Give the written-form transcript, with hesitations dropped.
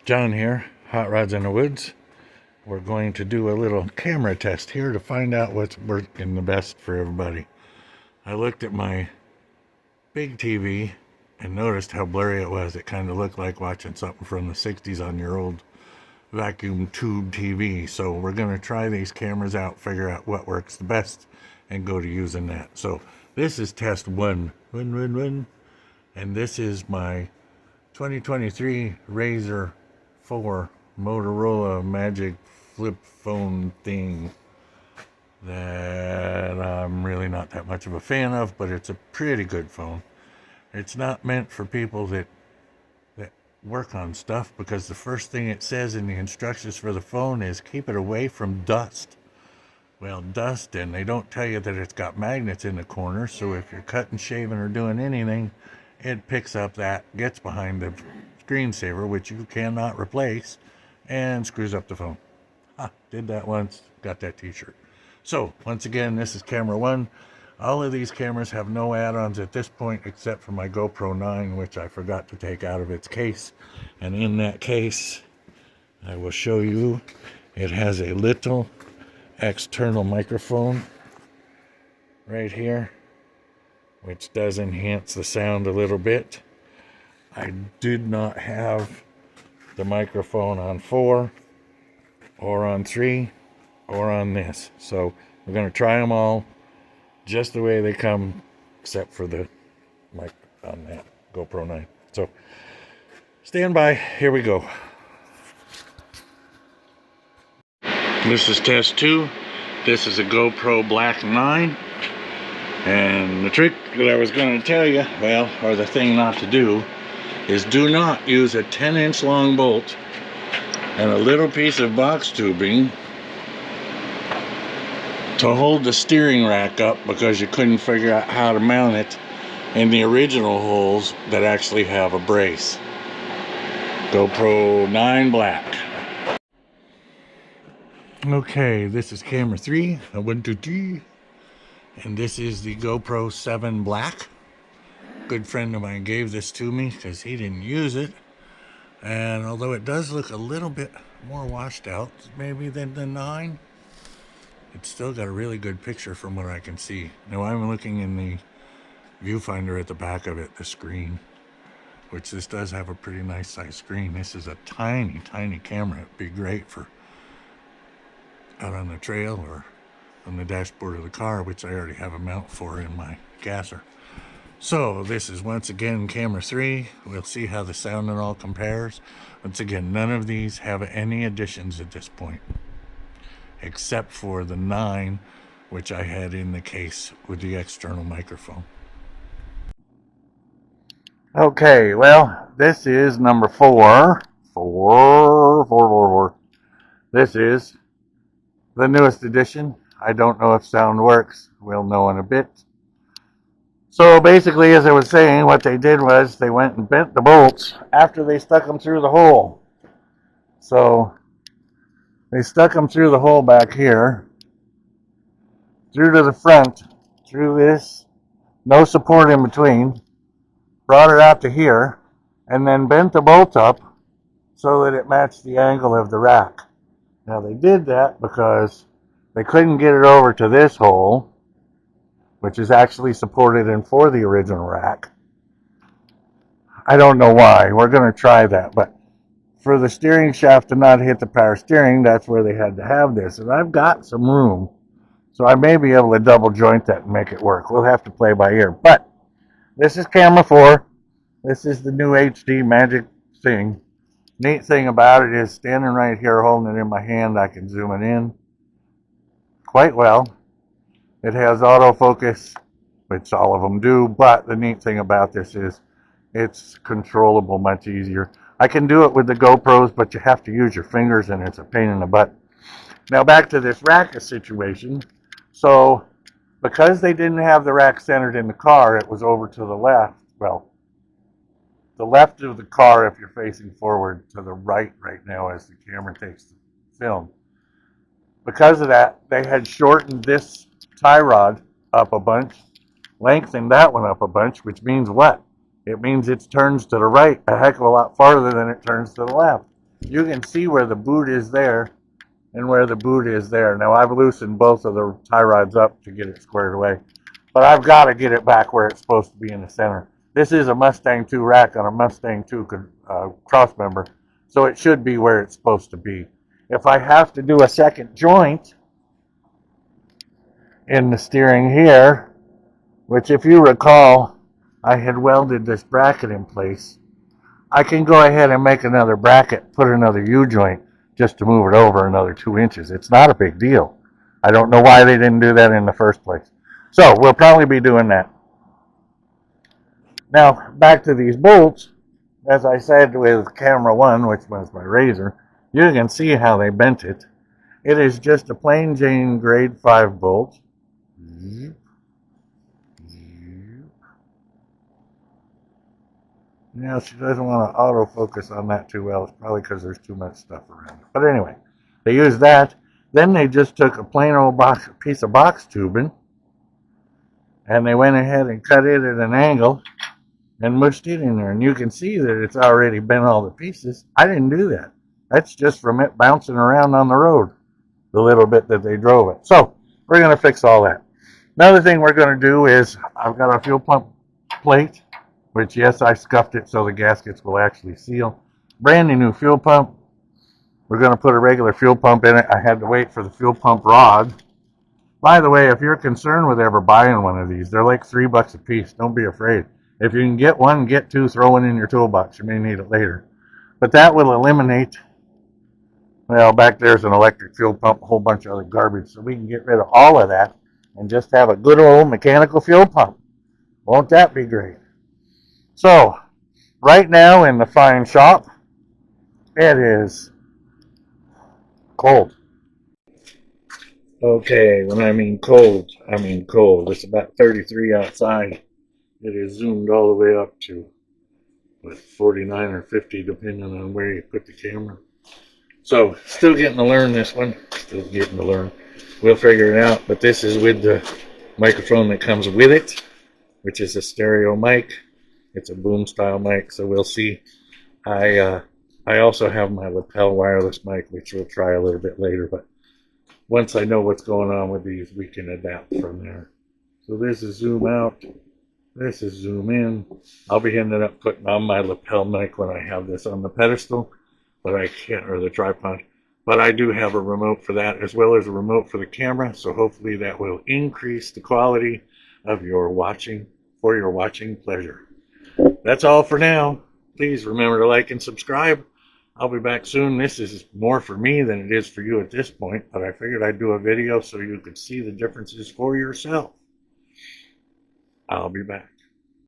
John here, Hot Rods in the Woods. We're going to do a little camera test here to find out what's working the best for everybody. I looked at my big TV and noticed how blurry it was. It kind of looked like watching something from the 60s on your old vacuum tube TV. So we're going to try these cameras out, figure out what works the best, and go to using that. So this is test one. And this is my 2023 Razr 4 Motorola Magic flip phone thing that I'm really not that much of a fan of, but it's a pretty good phone. It's not meant for people that work on stuff, because the first thing it says in the instructions for the phone is keep it away from dust. Well, dust, and they don't tell you that it's got magnets in the corner, so if you're cutting, shaving, or doing anything, it picks up that, gets behind the screensaver, which you cannot replace, and screws up the phone. Did that once, got that t-shirt. So, once again, this is camera one. All of these cameras have no add-ons at this point except for my GoPro 9, which I forgot to take out of its case. And in that case, I will show you, it has a little external microphone right here, which does enhance the sound a little bit. I did not have the microphone on 4 or on 3 or on this, so we're going to try them all just the way they come, except for the mic on that GoPro 9. So stand by, here we go. This is test 2. This is a GoPro Black 9. And the trick that I was going to tell you, well, or the thing not to do, is do not use a 10-inch long bolt and a little piece of box tubing to hold the steering rack up, because you couldn't figure out how to mount it in the original holes that actually have a brace. GoPro 9 Black. Okay, this is camera 3, 1, 2, 3, and this is the GoPro 7 Black. Good friend of mine gave this to me because he didn't use it, and although it does look a little bit more washed out maybe than the 9, it's still got a really good picture from what I can see. Now I'm looking in the viewfinder at the back of it, the screen, which this does have a pretty nice size screen. This is a tiny camera. It'd be great for out on the trail or on the dashboard of the car, which I already have a mount for in my gasser. So this is once again camera 3. We'll see how the sound and all compares. Once again, none of these have any additions at this point, except for the 9, which I had in the case with the external microphone. Okay, well, this is number 4. This is the newest edition. I don't know if sound works. We'll know in a bit. So basically, as I was saying, what they did was they went and bent the bolts after they stuck them through the hole. So they stuck them through the hole back here, through to the front, through this, no support in between, brought it out to here, and then bent the bolt up so that it matched the angle of the rack. Now they did that because they couldn't get it over to this hole, which is actually supported in for the original rack. I don't know why. We're going to try that, but for the steering shaft to not hit the power steering, that's where they had to have this. And I've got some room, so I may be able to double joint that and make it work. We'll have to play by ear. But this is camera 4. This is the new HD Magic thing. Neat thing about it is, standing right here holding it in my hand, I can zoom it in quite well. It has autofocus, which all of them do, but the neat thing about this is it's controllable much easier. I can do it with the GoPros, but you have to use your fingers, and it's a pain in the butt. Now back to this rack situation. So because they didn't have the rack centered in the car, it was over to the left. Well, the left of the car if you're facing forward, to the right now as the camera takes the film. Because of that, they had shortened this tie rod up a bunch, lengthened that one up a bunch, which means what? It means it turns to the right a heck of a lot farther than it turns to the left. you can see where the boot is there and where the boot is there. Now I've loosened both of the tie rods up to get it squared away, but I've got to get it back where it's supposed to be in the center. This is a Mustang 2 rack on a Mustang 2 cross member, so it should be where it's supposed to be. If I have to do a second joint in the steering here, which if you recall, I had welded this bracket in place, I can go ahead and make another bracket, put another U-joint just to move it over another 2 inches. It's not a big deal. I don't know why they didn't do that in the first place. So we'll probably be doing that. Now, back to these bolts. As I said with camera 1, which was my razor, you can see how they bent it. It is just a plain Jane grade 5 bolt. Now, she doesn't want to autofocus on that too well. It's probably because there's too much stuff around it. But anyway, they used that. Then they just took a plain old piece of box tubing, and they went ahead and cut it at an angle and mushed it in there. And you can see that it's already bent all the pieces. I didn't do that. That's just from it bouncing around on the road, the little bit that they drove it. So we're going to fix all that. Another thing we're going to do is I've got a fuel pump plate, which, yes, I scuffed it so the gaskets will actually seal. Brand new fuel pump. We're going to put a regular fuel pump in it. I had to wait for the fuel pump rod. By the way, if you're concerned with ever buying one of these, they're like $3 a piece. Don't be afraid. If you can get one, get two, throw one in your toolbox. You may need it later. But that will eliminate, well, back there's an electric fuel pump, a whole bunch of other garbage. So we can get rid of all of that and just have a good old mechanical fuel pump. Won't that be great? So, right now in the fine shop, it is cold. Okay, when I mean cold, I mean cold. It's about 33 outside. It is zoomed all the way up to, what, 49 or 50, depending on where you put the camera. So, still getting to learn this one. Still getting to learn. We'll figure it out, but this is with the microphone that comes with it, which is a stereo mic. It's a boom style mic, so we'll see. I also have my lapel wireless mic, which we'll try a little bit later, but once I know what's going on with these, we can adapt from there. So this is zoom out, this is zoom in. I'll be ending up putting on my lapel mic when I have this on the pedestal, but I can't, or the tripod. But I do have a remote for that, as well as a remote for the camera, so hopefully that will increase the quality of your watching, for your watching pleasure. That's all for now. Please remember to like and subscribe. I'll be back soon. This is more for me than it is for you at this point, but I figured I'd do a video so you could see the differences for yourself. I'll be back.